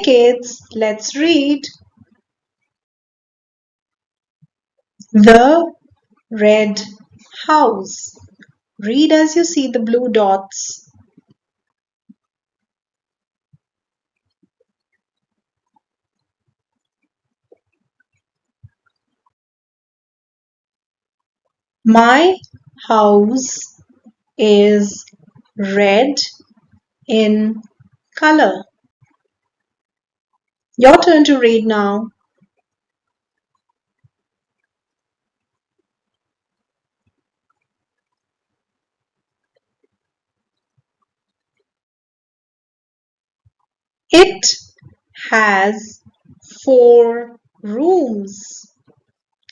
kids, let's read. The red house. Read as you see the blue dots. My house is red in color. Your turn to read now. It has 4 rooms.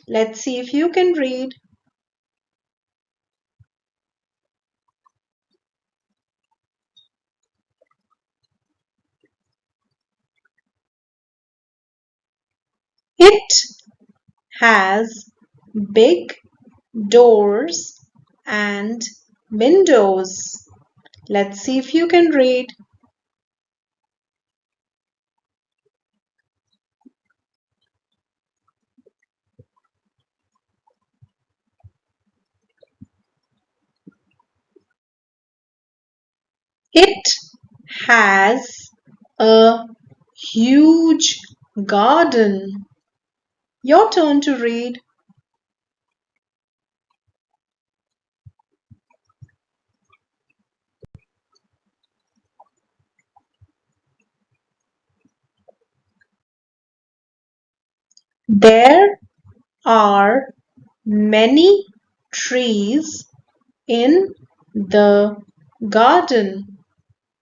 Let's see if you can read. It has big doors and windows. Let's see if you can read. It has a huge garden. Your turn to read. There are many trees in the garden.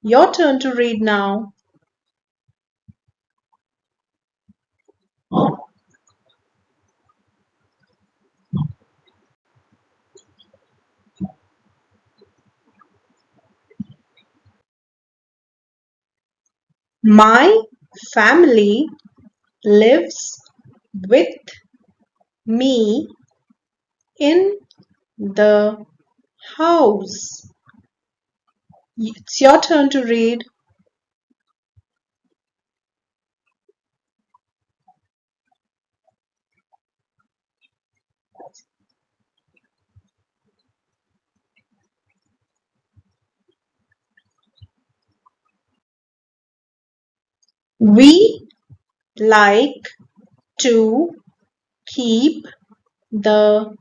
Your turn to read now. My family lives with me in the house. It's your turn to read. We like to keep the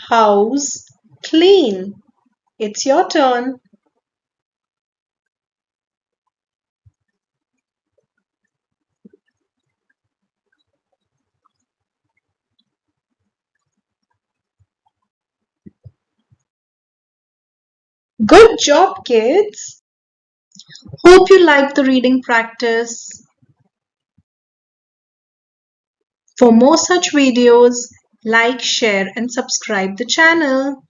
house clean. It's your turn. Good job, kids. Hope you liked the reading practice. For more such videos, like, share and subscribe the channel.